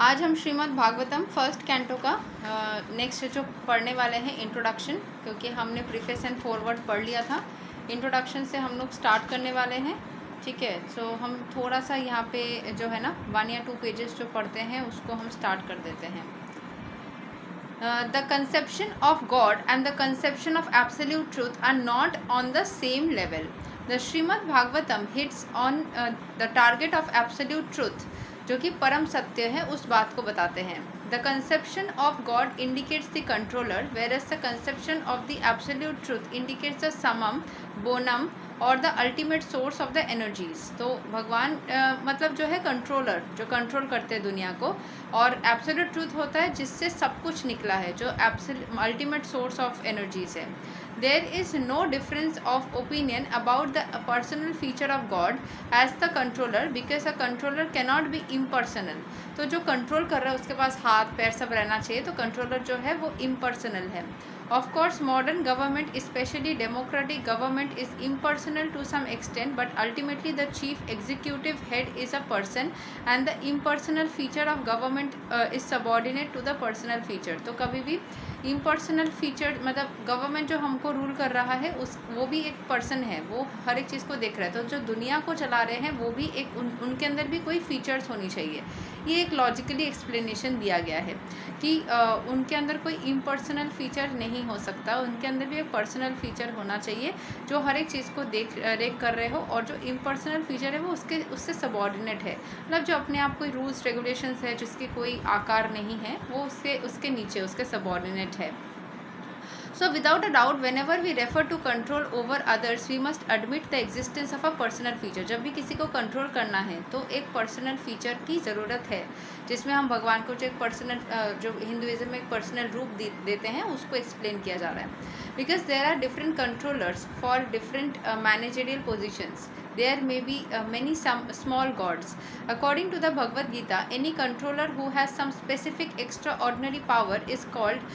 आज हम Shrimad Bhagavatam first canto का नेक्स्ट जो पढ़ने वाले हैं इंट्रोडक्शन, क्योंकि हमने प्रीफेस एंड फॉरवर्ड पढ़ लिया था। इंट्रोडक्शन से हम लोग स्टार्ट करने वाले हैं, ठीक है। सो हम थोड़ा सा यहाँ पे जो है ना 1 या 2 पेजेस जो पढ़ते हैं उसको हम स्टार्ट कर देते हैं। The conception of God and the conception of absolute truth are not on the same level. The Shrimad Bhagavatam hits on the target of absolute truth, जो कि परम सत्य है, उस बात को बताते हैं। The conception of God indicates the controller, whereas the conception of the absolute truth indicates the समम, बोनम और the ultimate source of the energies. तो भगवान मतलब जो है कंट्रोलर, जो कंट्रोल करते हैं दुनिया को, और एब्सोल्यूट ट्रूथ होता है जिससे सब कुछ निकला है, जो अल्टीमेट सोर्स ऑफ एनर्जीज है। There is no difference of opinion about the personal feature of God as the controller, because a controller cannot be impersonal. तो जो कंट्रोल कर रहा है उसके पास हाथ पैर सब रहना चाहिए, तो कंट्रोलर जो है वो impersonal है। Of course, modern government, especially democratic government, is impersonal to some extent, but ultimately the chief executive head is a person, and the impersonal feature of government is subordinate to the personal feature. तो कभी भी impersonal feature मतलब government जो हमको rule कर रहा है वो भी एक पर्सन है, वो हर एक चीज़ को देख रहा है। तो जो दुनिया को चला रहे हैं वो भी एक उनके अंदर भी कोई फीचर्स होनी चाहिए। ये एक लॉजिकली एक्सप्लेनेशन दिया गया है कि उनके अंदर कोई इम्पर्सनल फीचर नहीं हो सकता, उनके अंदर भी एक पर्सनल फीचर होना चाहिए जो हर एक चीज़ को देख रेख कर रहे हो, और जो इम्पर्सनल फीचर है वो उससे सबॉर्डिनेट है, मतलब जो अपने आप कोई रूल्स रेगुलेशंस है जिसके कोई आकार नहीं है, वो उसके नीचे उसके सबॉर्डिनेट है। So without a doubt, whenever we refer to control over others, we must admit the existence of a personal feature. जब भी किसी को कंट्रोल करना है तो एक पर्सनल फीचर की ज़रूरत है, जिसमें हम भगवान को जो एक पर्सनल जो हिंदुइज्म में एक पर्सनल रूप देते हैं उसको एक्सप्लेन किया जा रहा है। Because there are different controllers for different managerial positions, there may be many some small gods. According to the Bhagavad Gita, any controller who has some specific extraordinary power is called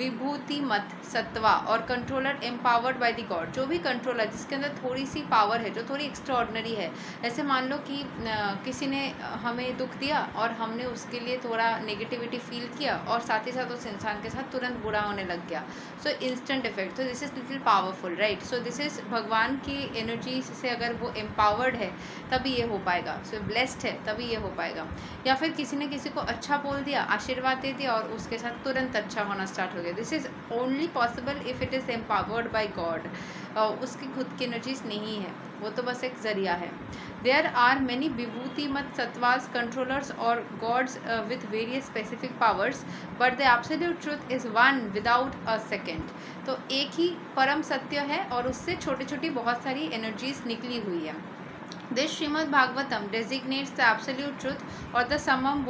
vibhuti mat sattva, और controller empowered by the god। जो भी controller जिसके अंदर थोड़ी सी power है, जो थोड़ी extraordinary है, ऐसे मान लो कि किसी ने हमें दुख दिया और हमने उसके लिए थोड़ा नेगेटिविटी फील किया और साथ ही साथ उस इंसान के साथ तुरंत बुरा होने लग गया, सो इंस्टेंट इफेक्ट। तो this is little powerful, right. So this is भगवान की एनर्जी से अगर वो एम्पावर्ड है तभी ये हो पाएगा, सो ब्लेस्ड है तभी ये हो पाएगा। या फिर किसी ने किसी को अच्छा बोल दिया, आशीर्वाद दे दिया और उसके साथ तुरंत अच्छा होना स्टार्ट हो गया। This is only possible if it is empowered bye God. उसकी खुद की एनर्जीज नहीं है, वो तो बस एक जरिया है। देयर आर मैनी विभूति मत सत्वास कंट्रोलर्स और gods with various specific powers, but the absolute truth is one without a second. तो एक ही परम सत्य है और उससे छोटी छोटी बहुत सारी एनर्जीज निकली हुई है। This Srimad Bhagavatam designates the absolute truth or the summum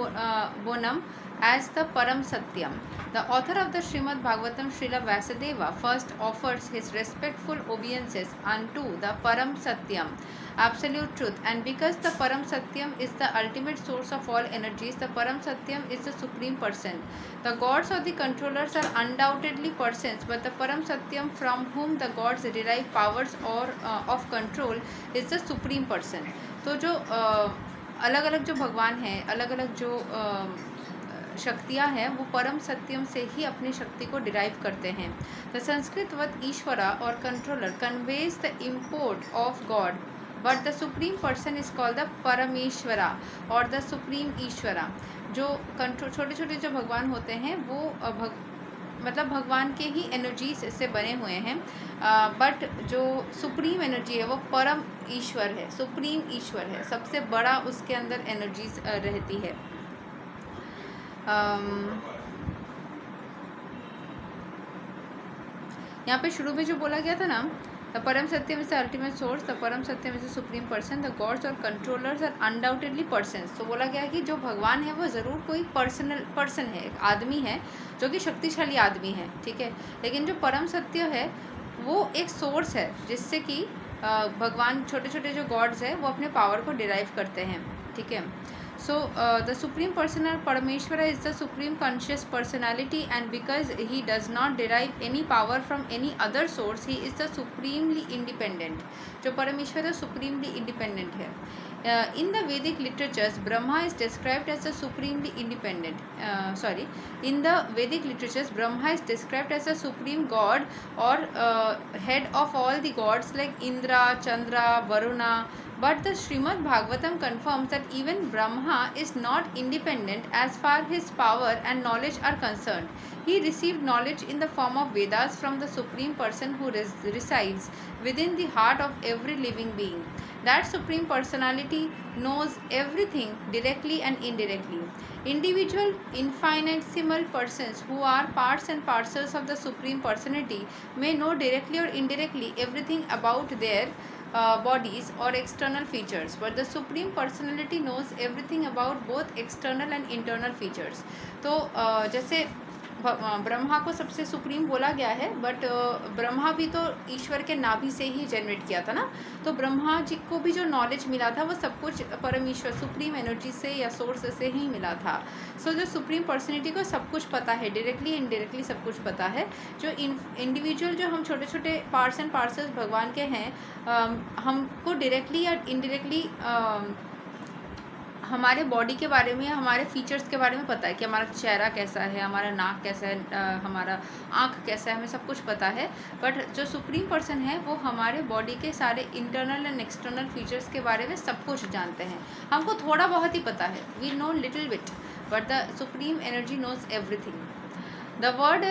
bonum as the Param Satyam. The author of the Srimad Bhagavatam, Srila Vyasadeva, first offers his respectful obeisances unto the Param Satyam, absolute truth, and because the Param Satyam is the ultimate source of all energies, the Param Satyam is the supreme person. The gods or the controllers are undoubtedly persons, but the Param Satyam from whom the gods derive powers or of control is the supreme person. तो जो अलग अलग जो भगवान हैं, अलग अलग जो शक्तियाँ हैं, वो परम सत्यम से ही अपनी शक्ति को डिराइव करते हैं। द संस्कृत वत ईश्वरा और controller conveys the import of God, but the supreme person is called the परमेश्वरा और द सुप्रीम ईश्वरा। जो छोटे छोटे जो भगवान होते हैं वो मतलब भगवान के ही एनर्जीज से बने हुए हैं, बट जो सुप्रीम एनर्जी है वो परम ईश्वर है, सुप्रीम ईश्वर है, सबसे बड़ा उसके अंदर एनर्जीज रहती है। यहाँ पे शुरू में जो बोला गया था ना, the Param Satyam is the ultimate source, the Param Satyam is the supreme person, the gods और कंट्रोलर्स आर अनडाउटेडली पर्सन्स। तो बोला गया कि जो भगवान है वो ज़रूर कोई पर्सन है, एक आदमी है जो कि शक्तिशाली आदमी है, ठीक है। लेकिन जो परम सत्य है वो एक सोर्स है जिससे कि भगवान छोटे छोटे जो गॉड्स है वो अपने पावर को डिराइव करते हैं, ठीक है। So the supreme person or Parameshwara is the supreme conscious personality, and because he does not derive any power from any other source, he is the supremely independent. जो परमेश्वर है supremely independent है। In the Vedic literatures, Brahma is described as a supremely independent. In the Vedic literatures, Brahma is described as a supreme god or head of all the gods like Indra, Chandra, Varuna. But the Srimad Bhagavatam confirms that even Brahma is not independent as far his power and knowledge are concerned. He received knowledge in the form of Vedas from the Supreme Person who resides within the heart of every living being. That Supreme Personality knows everything directly and indirectly. Individual infinitesimal persons who are parts and parcels of the Supreme Personality may know directly or indirectly everything about their bodies or external features, but the Supreme Personality knows everything about both external and internal features. तो जैसे ब्रह्मा को सबसे supreme बोला गया है, but Brahma भी तो ईश्वर के नाभि से ही जनरेट किया था ना, तो ब्रह्मा जी को भी जो नॉलेज मिला था वो सब कुछ परमेश्वर सुप्रीम एनर्जी से या सोर्स से ही मिला था. सो जो सुप्रीम पर्सनैलिटी को सब कुछ पता है, डायरेक्टली इनडायरेक्टली सब कुछ पता है. जो इंडिविजुअल जो हम छोटे छोटे पार्ट्स एंड पार्सल्स भगवान के हैं, हमको डायरेक्टली या इनडायरेक्टली हमारे बॉडी के बारे में, हमारे फीचर्स के बारे में पता है कि हमारा चेहरा कैसा है, हमारा नाक कैसा है, हमारा आँख कैसा है, हमें सब कुछ पता है. बट जो सुप्रीम पर्सन है वो हमारे बॉडी के सारे इंटरनल एंड एक्सटर्नल फीचर्स के बारे में सब कुछ जानते हैं. हमको थोड़ा बहुत ही पता है, we know little bit, but the supreme energy knows everything. The word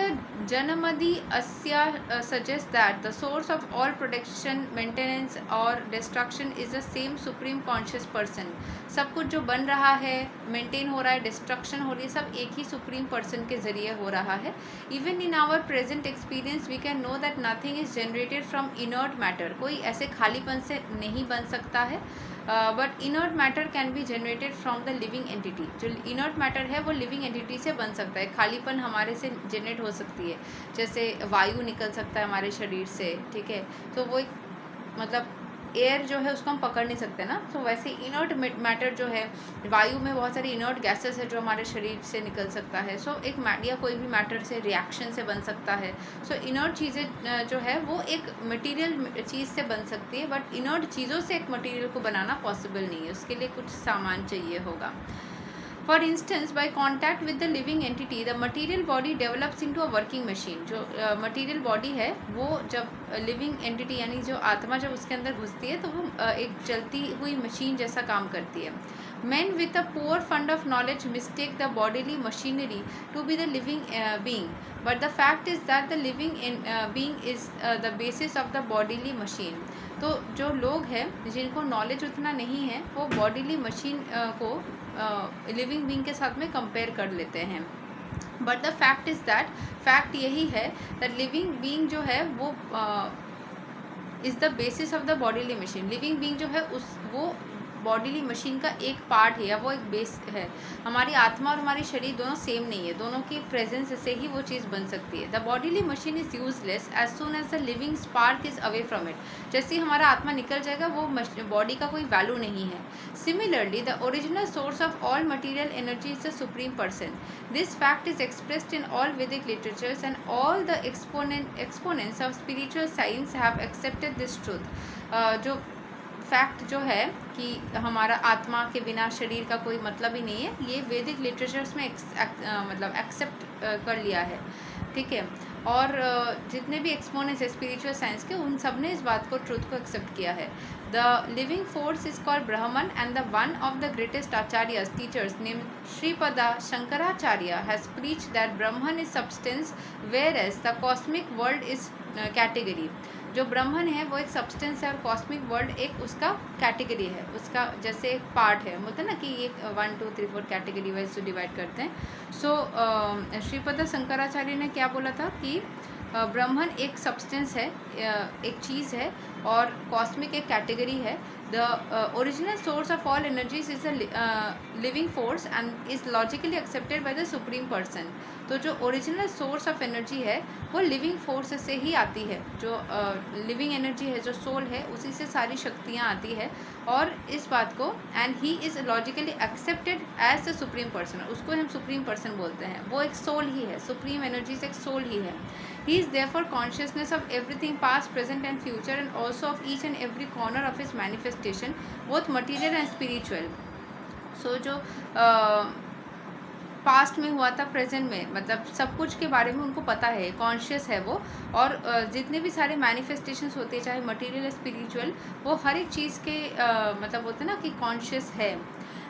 Janamadi Asya suggests that the source of all production, maintenance or destruction is the same supreme conscious person. सब कुछ जो बन रहा है, मेंटेन हो रहा है, destruction हो रही है, सब एक ही सुप्रीम पर्सन के ज़रिए हो रहा है. Even in our present experience we can know that nothing is generated from inert matter. कोई ऐसे खालीपन से नहीं बन सकता है. But inert matter can be generated from the living entity. जो इनर्ट मैटर है वो लिविंग एंटिटी से बन सकता है. खालीपन हमारे से जनरेट हो सकती है, जैसे वायु निकल सकता है हमारे शरीर से, ठीक है, तो वो एक मतलब एयर जो है उसको हम पकड़ नहीं सकते ना. तो वैसे इनर्ट मैटर जो है, वायु में बहुत सारी इनर्ट गैसेस है जो हमारे शरीर से निकल सकता है. सो एक या कोई भी मैटर से रिएक्शन से बन सकता है. सो इनर्ट चीज़ें जो है वो एक मटेरियल चीज़ से बन सकती है, बट इनर्ट चीज़ों से एक मटेरियल को बनाना पॉसिबल नहीं है. उसके लिए कुछ सामान चाहिए होगा. For instance, by contact with the living entity, the material body develops into a working machine. जो material body है वो जब living entity यानी जो आत्मा जब उसके अंदर घुसती है तो वो एक चलती हुई मशीन जैसा काम करती है. Men with a poor fund of knowledge mistake the bodily machinery to be the living being, but the fact is that the living being is the basis of the bodily machine. तो जो लोग हैं जिनको knowledge उतना नहीं है वो bodily machine को लिविंग बीइंग के साथ में कंपेयर कर लेते हैं. But the fact is that, fact यही है दैट लिविंग बीइंग जो है वो is the basis of the bodily machine. Living being जो है वो बॉडीली मशीन का एक पार्ट है या वो एक बेस है. हमारी आत्मा और हमारी शरीर दोनों सेम नहीं है, दोनों की प्रेजेंस से ही वो चीज़ बन सकती है. The bodily machine is useless as soon as the living spark is away from it. जैसे ही हमारा आत्मा निकल जाएगा वो बॉडी का कोई वैल्यू नहीं है. Similarly the original source of all material energy is the supreme person. This fact is expressed in all Vedic literatures and all the exponents of spiritual science have accepted this truth. जो fact जो है कि हमारा आत्मा के बिना शरीर का कोई मतलब ही नहीं है, ये वैदिक लिटरेचर्स में मतलब एक्सेप्ट कर लिया है, ठीक है. और जितने भी एक्सपोनेंट्स है स्पिरिचुअल साइंस के, उन सब ने इस बात को, ट्रूथ को एक्सेप्ट किया है. The living force is called Brahman and the one of the greatest acharyas teachers name Shripada Shankaracharya has preach that Brahman is substance whereas the cosmic world is category. जो ब्रह्मन है वो एक सब्सटेंस है और कॉस्मिक वर्ल्ड एक उसका कैटेगरी है, उसका जैसे एक पार्ट है. बोलते हैं ना कि ये 1 2 3 4 कैटेगरी वाइज डिवाइड करते हैं. सो श्रीपद शंकराचार्य ने क्या बोला था कि ब्रह्मन एक सब्सटेंस है, एक चीज़ है, और कॉस्मिक एक कैटेगरी है. The original source of all energies is a living force and is logically accepted by the supreme person. तो जो ओरिजिनल सोर्स ऑफ एनर्जी है वो लिविंग फोर्स से ही आती है. जो लिविंग एनर्जी है, जो सोल है, उसी से सारी शक्तियाँ आती है. और इस बात को, and he is logically accepted as the supreme person, उसको हम सुप्रीम पर्सन बोलते हैं. वो एक सोल ही है, सुप्रीम एनर्जी से एक सोल ही है. He is therefore consciousness of everything past, present and future, and also of each and every corner of his manifest manifestation both material and spiritual. So जो past में हुआ था, present में, मतलब सब कुछ के बारे में उनको पता है, कॉन्शियस है वो। और जितने भी सारे मैनिफेस्टेशंस होते हैं, चाहे मटेरियल या स्पिरिचुअल, वो हर एक चीज़ के मतलब होते हैं ना कि कॉन्शियस है।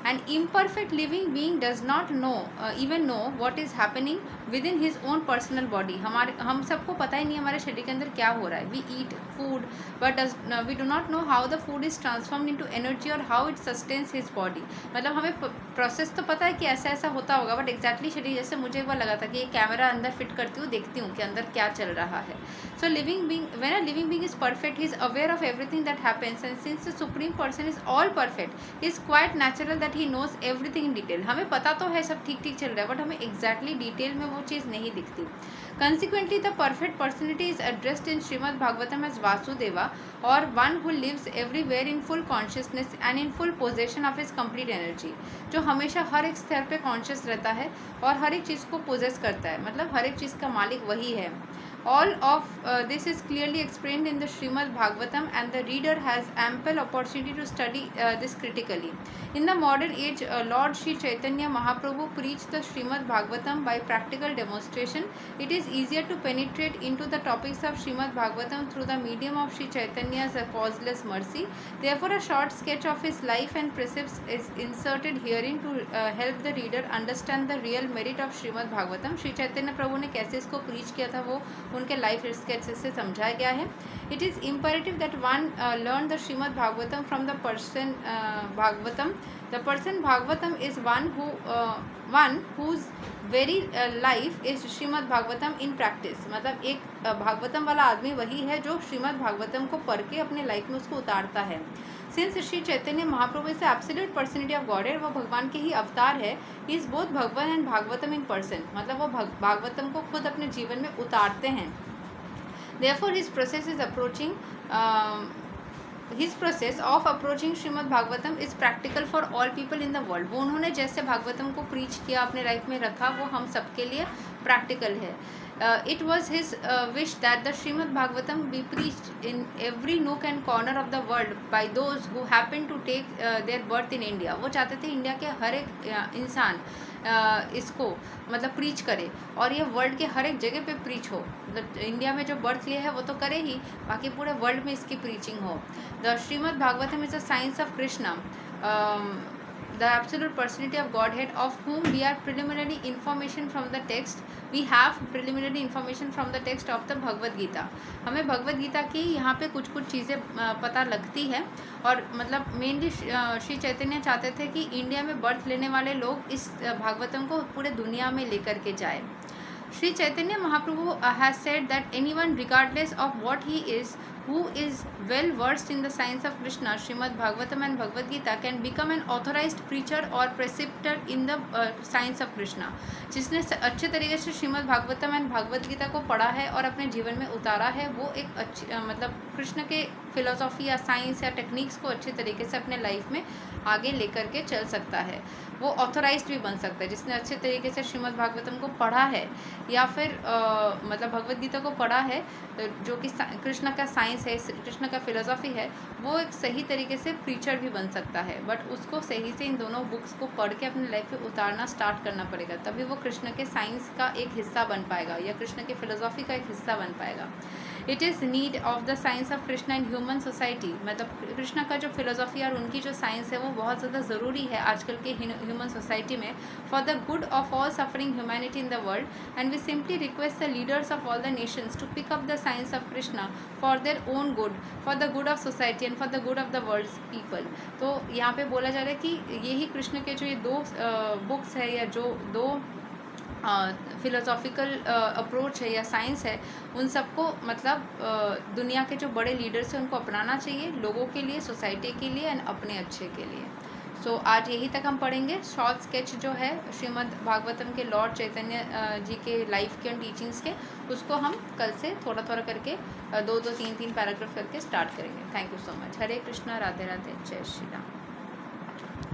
And imperfect living being does not know even know what is happening with in his own personal body. हम सबको पता ही नहीं हमारे शरीर के अंदर क्या हो रहा है। We eat food but we do not know how the food is transformed into energy और how it sustains his body. मतलब हमें प्रोसेस तो पता है कि ऐसा ऐसा होता होगा, बट एग्जैक्टली शरीर, जैसे मुझे एक बार लगा था कि ये कैमरा अंदर फिट करती हूँ, देखती हूँ कि अंदर क्या चल रहा है। So living being, when a living being is perfect, he is aware of everything that happens, and since the supreme person is all perfect, is quite natural that he knows everything in detail. हमें पता तो है सब ठीक ठीक चल रहा है, बट हमें एग्जैक्टली डिटेल में वो चीज़ नहीं दिखती। Consequently, the perfect personality is addressed in Srimad Bhagavatam as Vasudeva, or one who lives everywhere in full consciousness and in full possession of his complete energy, जो हमेशा हर एक स्तर पे कॉन्शियस रहता है और हर एक चीज़ को पोजेस करता है, मतलब हर एक चीज़ का मालिक वही है। All of this is clearly explained in the Srimad Bhagavatam, and the reader has ample opportunity to study this critically. In the modern age, Lord Sri Chaitanya Mahaprabhu preached the Srimad Bhagavatam by practical demonstration. It is easier to penetrate into the topics of Srimad Bhagavatam through the medium of Sri Chaitanya's causeless mercy. Therefore, a short sketch of his life and precepts is inserted herein to help the reader understand the real merit of Srimad Bhagavatam. Sri Chaitanya Prabhu ने कैसे इसको preach किया था, वो उनके life sketches से समझाया गया है। It is imperative that one learn the Shrimad Bhagavatam from the person Bhagavatam. The person Bhagavatam is one whose very life is Shrimad Bhagavatam in practice. मतलब एक भागवतम वाला आदमी वही है जो श्रीमद् भागवतम को पढ़ के अपने लाइफ में उसको उतारता है। Since Shri Chaitanya Mahaprabhu is absolute personality of God है, वो भगवान के ही अवतार है। इज बोथ भगवान एंड भागवतम इन पर्सन, मतलब वो भागवतम को खुद अपने जीवन में उतारते हैं। Therefore his process is approaching his process of approaching Shrimad Bhagavatam is practical for all people in the world. वो उन्होंने जैसे भागवतम को प्रीच किया, अपने लाइफ में रखा, वो हम सबके लिए प्रैक्टिकल है। It was his wish that the Srimad Bhagavatam be preached in every nook and corner of the world by those who happen to take their birth in India. वो चाहते थे इंडिया के हर एक इंसान इसको मतलब प्रीच करे, और ये वर्ल्ड के हर एक जगह पे प्रीच हो। मतलब इंडिया में जो बर्थ लिया है वो तो करे ही, बाकी पूरे वर्ल्ड में इसकी प्रीचिंग हो। The Shrimad Bhagavatam is a science of Krishna, the absolute personality of Godhead, of whom we are preliminary information from the text. We have preliminary information from the text of the Bhagavad Gita. हमें भगवद गीता की यहाँ पे कुछ कुछ चीज़ें पता लगती है, और मतलब मेनली श्री चैतन्य चाहते थे कि इंडिया में बर्थ लेने वाले लोग इस भागवतम को पूरे दुनिया में लेकर के जाए। Sri Chaitanya Mahaprabhu has said that anyone, regardless of what he is, who is well versed in the science of Krishna, Srimad Bhagavatam and Bhagavad Gita, can become an authorized preacher or preceptor in the science of Krishna. जिसने अच्छे तरीके से Shrimad Bhagavatam and Bhagavad Gita को पढ़ा है और अपने जीवन में उतारा है, वो एक अच्छी मतलब कृष्ण के फिलोसॉफी या साइंस या टेक्निक्स को अच्छे तरीके से अपने लाइफ में आगे लेकर के चल सकता है। वो ऑथोराइज्ड भी बन सकता है जिसने अच्छे तरीके से श्रीमद् भागवतम को पढ़ा है, या फिर मतलब भगवद गीता को पढ़ा है, जो कि कृष्ण का साइंस है, कृष्ण का फिलोसॉफी है, वो एक सही तरीके से प्रीचर भी बन सकता है। बट उसको सही से इन दोनों बुक्स को पढ़ के अपने लाइफ में उतारना स्टार्ट करना पड़ेगा, तभी वो कृष्ण के साइंस का एक हिस्सा बन पाएगा या कृष्ण के फिलोसॉफी का एक हिस्सा बन पाएगा। It is need of the science of Krishna in human society, मतलब कृष्णा का जो फिलोसॉफी और उनकी जो साइंस है वो बहुत ज़्यादा ज़रूरी है आजकल के ह्यूमन सोसाइटी में, for the good of all suffering humanity in the world. And we simply request the leaders of all the nations to pick up the science of Krishna for their own good, for the good of society and for the good of the world's people. तो यहाँ पे बोला जा रहा है कि यही कृष्ण के जो ये दो बुक्स है या जो दो फिलोसॉफिकल अप्रोच है या साइंस है, उन सबको मतलब दुनिया के जो बड़े लीडर्स हैं उनको अपनाना चाहिए, लोगों के लिए, सोसाइटी के लिए एंड अपने अच्छे के लिए। सो आज यही तक हम पढ़ेंगे। शॉर्ट स्केच जो है श्रीमद् भागवतम के लॉर्ड चैतन्य जी के लाइफ के और टीचिंग्स के, उसको हम कल से थोड़ा थोड़ा करके 2-2, 3-3 पैराग्राफ करके स्टार्ट करेंगे। Thank you so much. Hare Krishna, Radhe Radhe, जय श्री राम।